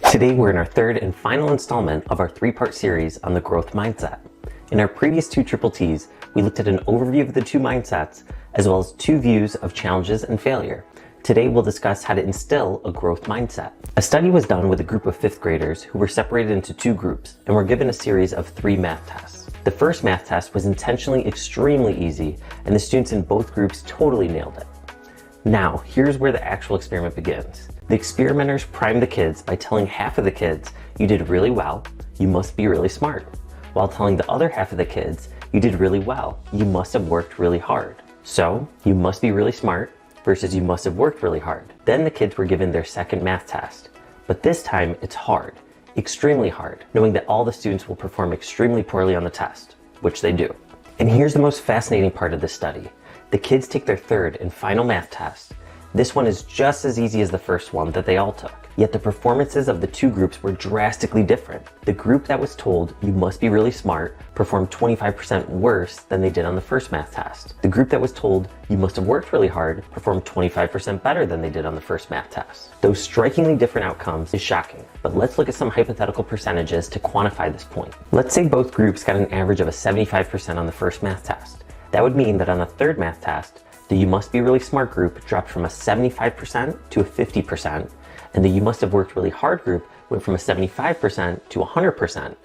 Today we're in our third and final installment of our three-part series on the growth mindset. In our previous two Triple T's, we looked at an overview of the two mindsets, as well as two views of challenges and failure. Today we'll discuss how to instill a growth mindset. A study was done with a group of fifth graders who were separated into two groups and were given a series of 3 math tests. The first math test was intentionally extremely easy, and the students in both groups totally nailed it. Now, here's where the actual experiment begins. The experimenters primed the kids by telling half of the kids, "You did really well, you must be really smart," while telling the other half of the kids, "You did really well, you must have worked really hard." So, you must be really smart versus you must have worked really hard. Then the kids were given their second math test. But this time, it's hard, extremely hard, knowing that all the students will perform extremely poorly on the test, which they do. And here's the most fascinating part of this study. The kids take their third and final math test. This one is just as easy as the first one that they all took. Yet the performances of the two groups were drastically different. The group that was told, "You must be really smart," performed 25% worse than they did on the first math test. The group that was told, "You must have worked really hard," performed 25% better than they did on the first math test. Those strikingly different outcomes is shocking, but let's look at some hypothetical percentages to quantify this point. Let's say both groups got an average of a 75% on the first math test. That would mean that on the third math test, the "You must be really smart" group dropped from a 75% to a 50%, and the "You must have worked really hard" group went from a 75% to 100%.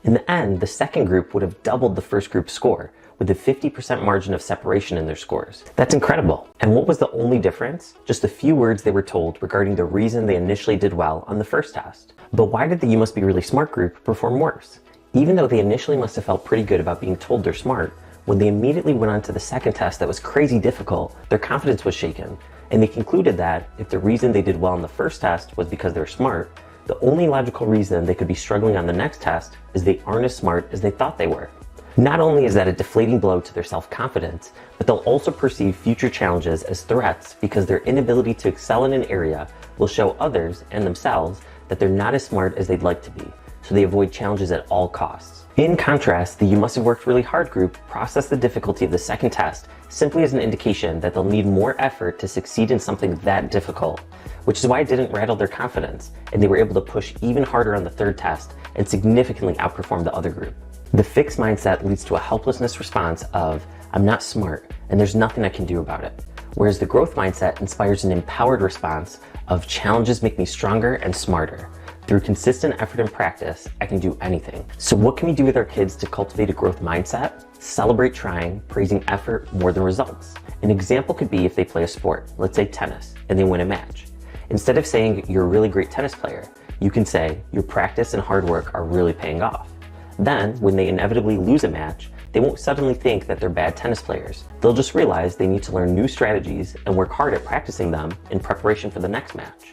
In the end, the second group would have doubled the first group's score, with a 50% margin of separation in their scores. That's incredible. And what was the only difference? Just a few words they were told regarding the reason they initially did well on the first test. But why did the "You must be really smart" group perform worse? Even though they initially must have felt pretty good about being told they're smart, when they immediately went on to the second test that was crazy difficult, their confidence was shaken, and they concluded that if the reason they did well on the first test was because they're smart, the only logical reason they could be struggling on the next test is they aren't as smart as they thought they were. Not only is that a deflating blow to their self-confidence, but they'll also perceive future challenges as threats because their inability to excel in an area will show others and themselves that they're not as smart as they'd like to be, so they avoid challenges at all costs. In contrast, the "You must have worked really hard" group processed the difficulty of the second test simply as an indication that they'll need more effort to succeed in something that difficult, which is why it didn't rattle their confidence, and they were able to push even harder on the third test and significantly outperform the other group. The fixed mindset leads to a helplessness response of, "I'm not smart, and there's nothing I can do about it," whereas the growth mindset inspires an empowered response of, "Challenges make me stronger and smarter. Through consistent effort and practice, I can do anything." So what can we do with our kids to cultivate a growth mindset? Celebrate trying, praising effort more than results. An example could be if they play a sport, let's say tennis, and they win a match. Instead of saying, "You're a really great tennis player," you can say, "Your practice and hard work are really paying off." Then, when they inevitably lose a match, they won't suddenly think that they're bad tennis players. They'll just realize they need to learn new strategies and work hard at practicing them in preparation for the next match.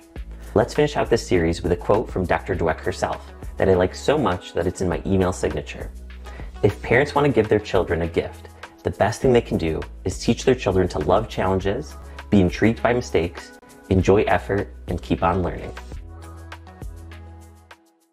Let's finish out this series with a quote from Dr. Dweck herself that I like so much that it's in my email signature. "If parents want to give their children a gift, the best thing they can do is teach their children to love challenges, be intrigued by mistakes, enjoy effort, and keep on learning."